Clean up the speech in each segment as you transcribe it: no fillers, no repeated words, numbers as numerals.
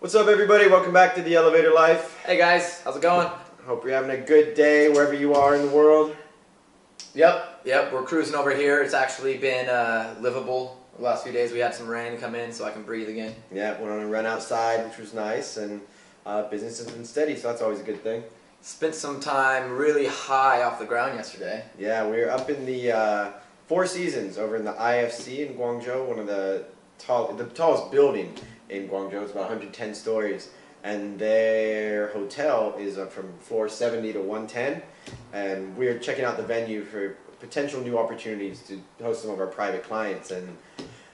What's up, everybody? Welcome back to The Elevator Life. Hey guys, how's it going? Hope you're having a good day wherever you are in the world. Yep, we're cruising over here. It's actually been livable the last few days. We had some rain come in so I can breathe again. Yeah, went on a run outside, which was nice, and business has been steady, so that's always a good thing. Spent some time really high off the ground yesterday. Yeah, we were up in the Four Seasons over in the IFC in Guangzhou, one of the tallest building in Guangzhou. It's about 110 stories, and their hotel is from floor 70 to 110, and we're checking out the venue for potential new opportunities to host some of our private clients, and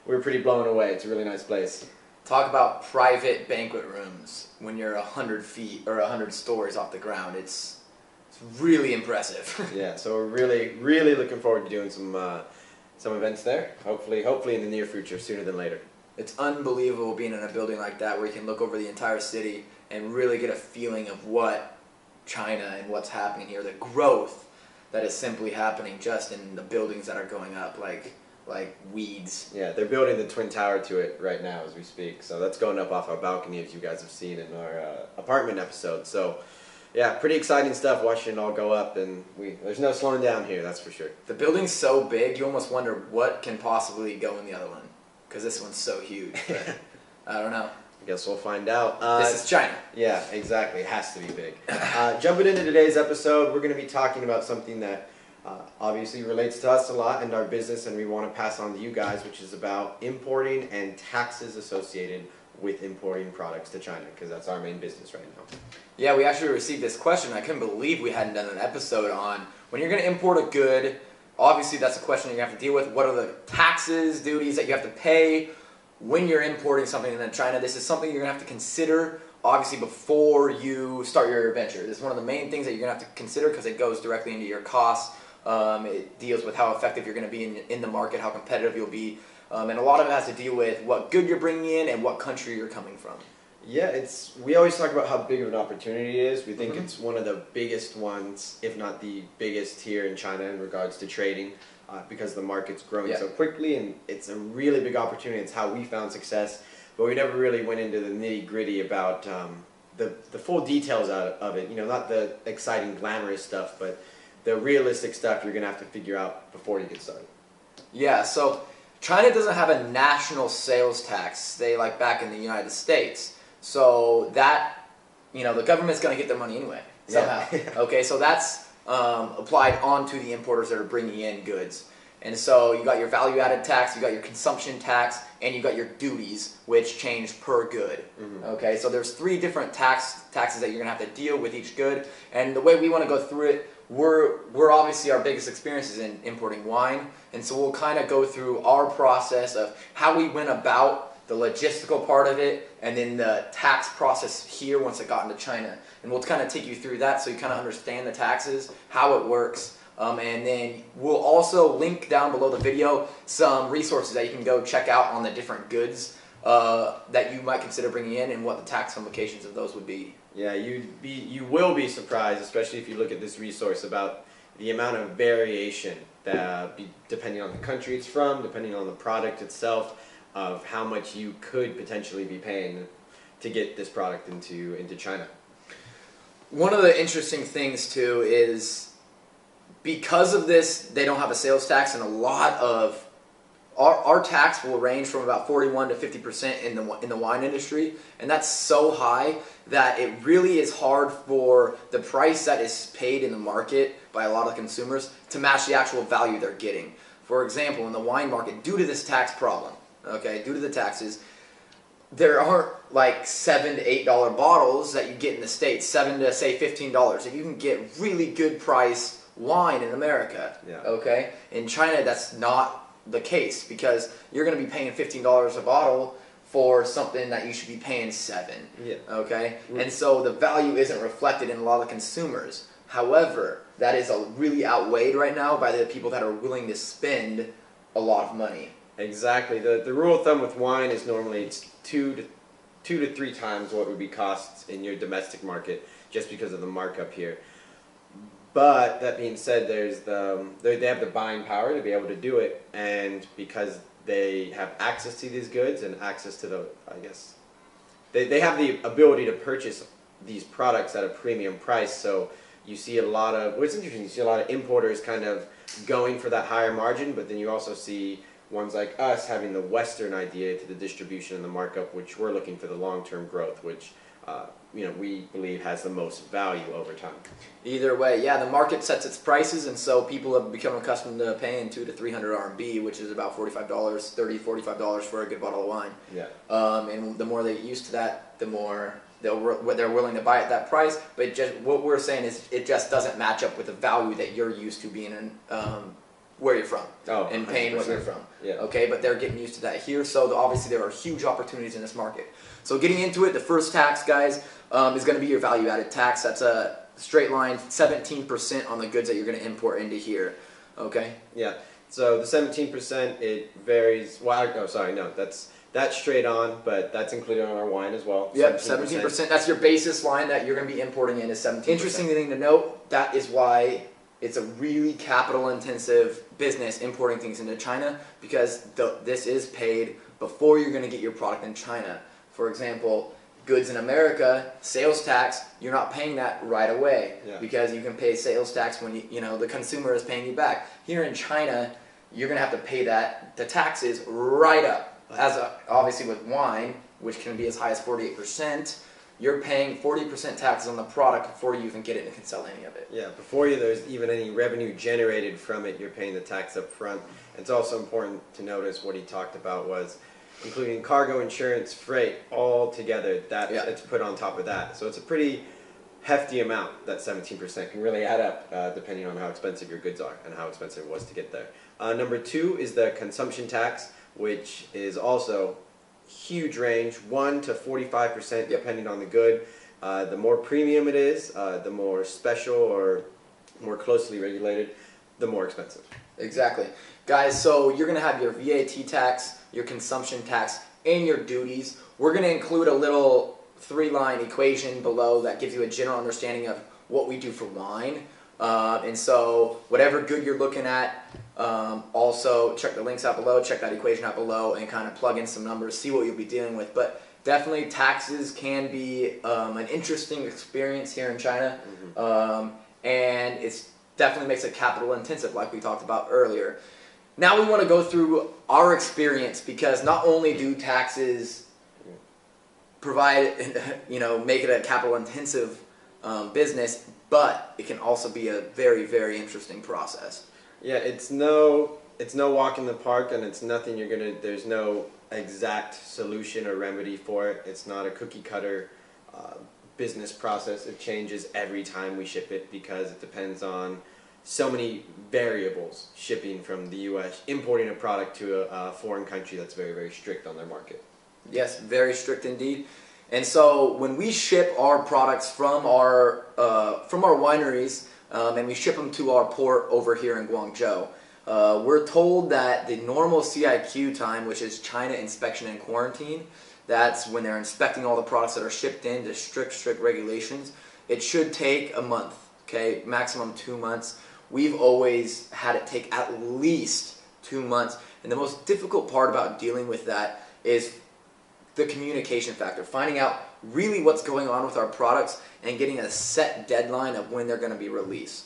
we were pretty blown away. It's a really nice place. Talk about private banquet rooms when you're 100 feet or 100 stories off the ground. It's really impressive. Yeah, so we're really looking forward to doing some events there. Hopefully in the near future, sooner than later. It's unbelievable being in a building like that where you can look over the entire city and really get a feeling of what China and what's happening here, the growth that is simply happening just in the buildings that are going up like weeds. Yeah, they're building the Twin Tower to it right now as we speak. So that's going up off our balcony, as you guys have seen in our apartment episode. So yeah, pretty exciting stuff watching it all go up, and there's no slowing down here, that's for sure. The building's so big, you almost wonder what can possibly go in the other one, because this one's so huge. But I don't know. I guess we'll find out. This is China. Yeah, exactly. It has to be big. Jumping into today's episode, we're going to be talking about something that obviously relates to us a lot and our business, and we want to pass on to you guys, which is about importing and taxes associated with importing products to China, because that's our main business right now. Yeah, we actually received this question. I couldn't believe we hadn't done an episode on when you're going to import a good. Obviously, that's a question you're going to have to deal with. What are the taxes, duties that you have to pay when you're importing something into China? This is something you're going to have to consider, obviously, before you start your venture. This is one of the main things that you're going to have to consider because it goes directly into your costs. It deals with how effective you're going to be in the market, how competitive you'll be, and a lot of it has to deal with what good you're bringing in and what country you're coming from. Yeah, we always talk about how big of an opportunity it is. We think it's one of the biggest ones, if not the biggest here in China in regards to trading, because the market's growing so quickly, and it's a really big opportunity. It's how we found success, but we never really went into the nitty-gritty about the full details of it. You know, not the exciting, glamorous stuff, but the realistic stuff you're going to have to figure out before you get started. Yeah, so China doesn't have a national sales tax, they like back in the United States. So that, the government's going to get their money anyway, somehow. Yeah. Okay, so that's applied onto the importers that are bringing in goods. And so you got your value-added tax, you got your consumption tax, and you got your duties, which change per good. Okay, so there's 3 different taxes that you're going to have to deal with each good. And the way we want to go through it, we're obviously our biggest experiences in importing wine, and so we'll kind of go through our process of how we went about the logistical part of it, and then the tax process here once it got into China. And we'll kind of take you through that so you kind of understand the taxes, how it works, and then we'll also link down below the video some resources that you can go check out on the different goods that you might consider bringing in and what the tax implications of those would be. Yeah, you will be surprised, especially if you look at this resource, about the amount of variation that depending on the country it's from, depending on the product itself, of how much you could potentially be paying to get this product into China. One of the interesting things too is because of this, they don't have a sales tax, and a lot of our tax will range from about 41 to 50% in the wine industry, and that's so high that it really is hard for the price that is paid in the market by a lot of consumers to match the actual value they're getting. For example, in the wine market, due to this tax problem, due to the taxes, there aren't like $7 to $8 bottles that you get in the States, $7 to say $15. If you can get really good price wine in America, in China that's not the case, because you're going to be paying $15 a bottle for something that you should be paying $7. And so the value isn't reflected in a lot of consumers. However, that is really outweighed right now by the people that are willing to spend a lot of money. Exactly. The rule of thumb with wine is normally it's 2 to 3 times what would be costs in your domestic market, just because of the markup here. But that being said, they have the buying power to be able to do it, and because they have access to these goods and access to the, they have the ability to purchase these products at a premium price. So you see a lot of, what's interesting, you see a lot of importers kind of going for that higher margin, but then you also see ones like us having the Western idea to the distribution and the markup, which we're looking for the long-term growth, which we believe has the most value over time. Either way, yeah, the market sets its prices, and so people have become accustomed to paying 200 to 300 RMB, which is about $45, $30, $45 for a good bottle of wine. Yeah. And the more they get used to that, the more they're willing to buy at that price. But just what we're saying is, it just doesn't match up with the value that you're used to being in where you're from and paying 100%. What you're from. Yeah. Okay, but they're getting used to that here, so obviously there are huge opportunities in this market. So getting into it, the first tax, guys, is going to be your value-added tax. That's a straight line, 17% on the goods that you're going to import into here. Okay? Yeah. So the 17%, it varies. Well, that's straight on, but that's included on our wine as well. Yep, 17%. That's your basis line that you're going to be importing in is 17%. Interesting thing to note, that is why it's a really capital-intensive business importing things into China, because this is paid before you're going to get your product in China. For example, goods in America, sales tax, you're not paying that right away, because you can pay sales tax when the consumer is paying you back. Here in China, you're going to have to pay the taxes right up. Obviously with wine, which can be as high as 48%, you're paying 40% taxes on the product before you even get it and can sell any of it. Yeah, before there's even any revenue generated from it, you're paying the tax up front. It's also important to notice what he talked about was including cargo, insurance, freight, all together, it's put on top of that. So it's a pretty hefty amount. That 17% can really add up depending on how expensive your goods are and how expensive it was to get there. Number 2 is the consumption tax, which is also huge range, 1 to 45% depending on the good. The more premium it is, the more special or more closely regulated, the more expensive. Exactly. Guys, so you're going to have your VAT tax, your consumption tax, and your duties. We're going to include a little 3-line equation below that gives you a general understanding of what we do for wine. And so whatever good you're looking at, also check the links out below, check that equation out below, and kind of plug in some numbers, see what you'll be dealing with. But definitely taxes can be an interesting experience here in China, and it's definitely makes it capital intensive like we talked about earlier. Now we want to go through our experience, because not only do taxes provide, make it a capital intensive business, but it can also be a very, very interesting process. Yeah, it's no walk in the park, and it's nothing there's no exact solution or remedy for it. It's not a cookie cutter business process. It changes every time we ship it, because it depends on so many variables. Shipping from the U.S., importing a product to a foreign country that's very, very strict on their market. Yes, very strict indeed. And so when we ship our products from our wineries and we ship them to our port over here in Guangzhou, we're told that the normal CIQ time, which is China Inspection and Quarantine, that's when they're inspecting all the products that are shipped in to strict regulations, it should take a month, okay, maximum 2 months. We've always had it take at least 2 months, and the most difficult part about dealing with that is the communication factor, finding out really what's going on with our products and getting a set deadline of when they're going to be released.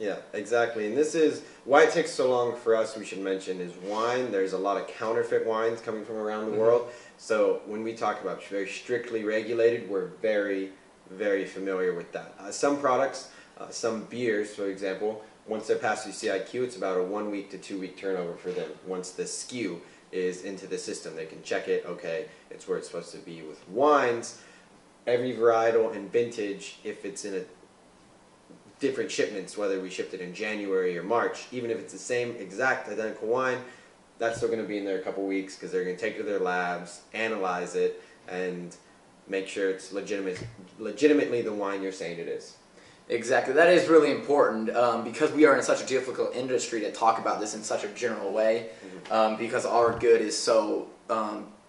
Yeah, exactly. And this is why it takes so long for us, we should mention, is wine. There's a lot of counterfeit wines coming from around the world. So when we talk about very strictly regulated, we're very, very familiar with that. Some products, some beers, for example, once they're past the CIQ, it's about a 1 week to 2 week turnover for them. Once the SKU is into the system, they can check it, okay, it's where it's supposed to be. With wines, every varietal and vintage, if it's in a different shipments, whether we shipped it in January or March, even if it's the same exact identical wine, that's still going to be in there a couple weeks, because they're going to take it to their labs, analyze it, and make sure it's legitimately the wine you're saying it is. Exactly. That is really important, because we are in such a difficult industry to talk about this in such a general way, because our good is so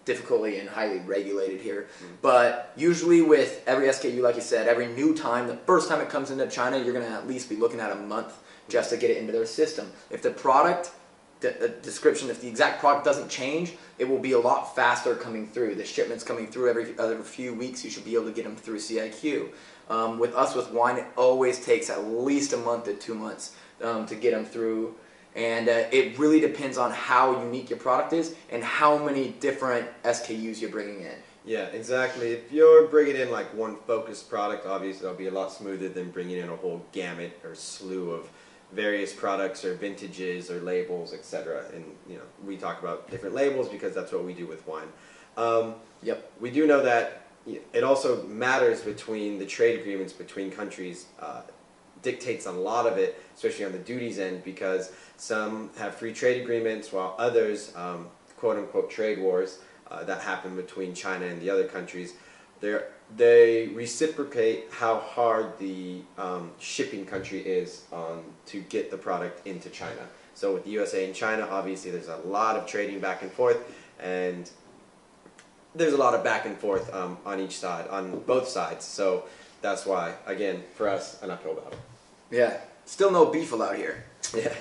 difficultly and highly regulated here. But usually with every SKU, like you said, every new time, the first time it comes into China, you're going to at least be looking at a month just to get it into their system. If the product description, if the exact product doesn't change, it will be a lot faster coming through. The shipments coming through every other few weeks, you should be able to get them through CIQ. With us, with wine, it always takes at least a month to 2 months to get them through. And it really depends on how unique your product is and how many different SKUs you're bringing in. Yeah, exactly. If you're bringing in like one focused product, obviously that'll be a lot smoother than bringing in a whole gamut or slew of various products or vintages or labels, etc. And we talk about different labels because that's what we do with wine. Yep. We do know that it also matters between the trade agreements between countries. Dictates a lot of it, especially on the duties end, because some have free trade agreements while others, quote unquote trade wars, that happen between China and the other countries, they reciprocate how hard the shipping country is to get the product into China. So with the USA and China, obviously there's a lot of trading back and forth, and there's a lot of back and forth on each side, on both sides. So that's why, again, for us, an uphill battle. Yeah, still no beef allowed here. Yeah.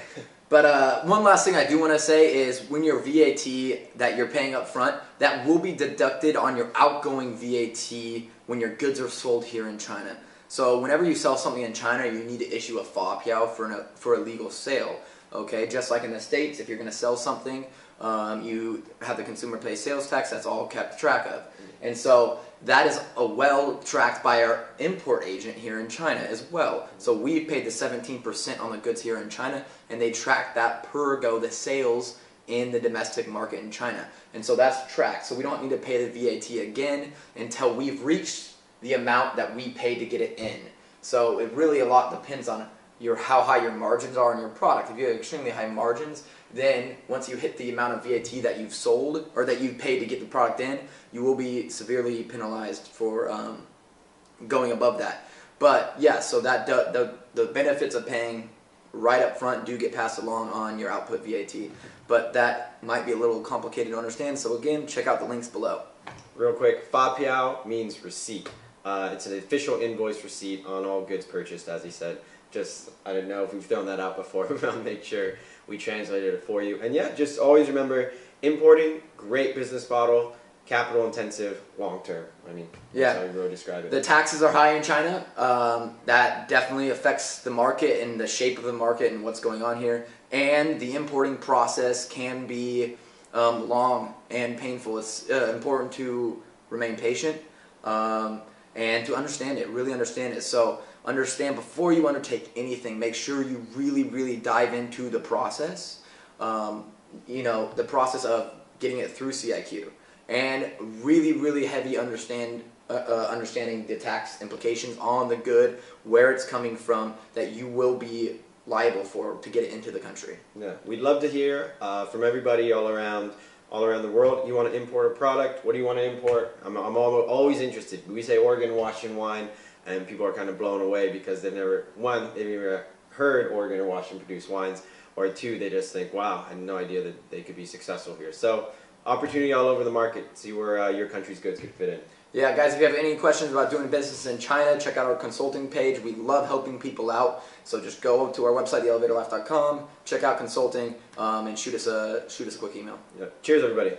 But one last thing I do want to say is when your VAT that you're paying up front, that will be deducted on your outgoing VAT when your goods are sold here in China. So whenever you sell something in China, you need to issue a fa for a legal sale. Okay, just like in the States, if you're going to sell something, you have the consumer pay sales tax. That's all kept track of. And so that is well tracked by our import agent here in China as well. So we paid the 17% on the goods here in China, and they track that per go the sales in the domestic market in China. And so that's tracked. So we don't need to pay the VAT again until we've reached the amount that we paid to get it in. So it really a lot depends on how high your margins are on your product. If you have extremely high margins, then once you hit the amount of VAT that you've sold or that you paid to get the product in, you will be severely penalized for going above that. But yeah, so that the benefits of paying right up front do get passed along on your output VAT. But that might be a little complicated to understand. So again, check out the links below. Real quick, fa piao means receipt. It's an official invoice receipt on all goods purchased, as he said. Just, I don't know if we've thrown that out before, but I'll make sure we translated it for you. And yeah, just always remember, importing, great business model, capital intensive, long term. I mean, that's how you really describe it. The taxes are high in China. That definitely affects the market and the shape of the market and what's going on here. And the importing process can be long and painful. It's important to remain patient and to understand it, really understand it. So understand before you undertake anything, make sure you really, really dive into the process. The process of getting it through CIQ, and really, really heavy understanding the tax implications on the good, where it's coming from, that you will be liable for to get it into the country. Yeah, we'd love to hear from everybody all around the world. You want to import a product? What do you want to import? I'm always interested. We say Oregon wash and wine, and people are kind of blown away because they've never heard Oregon or Washington produce wines, or two, they just think, wow, I had no idea that they could be successful here. So opportunity all over the market. See where your country's goods could fit in. Yeah, guys, if you have any questions about doing business in China, check out our consulting page. We love helping people out. So just go to our website, theelevatorlife.com, check out consulting, and shoot us a quick email. Yeah. Cheers, everybody.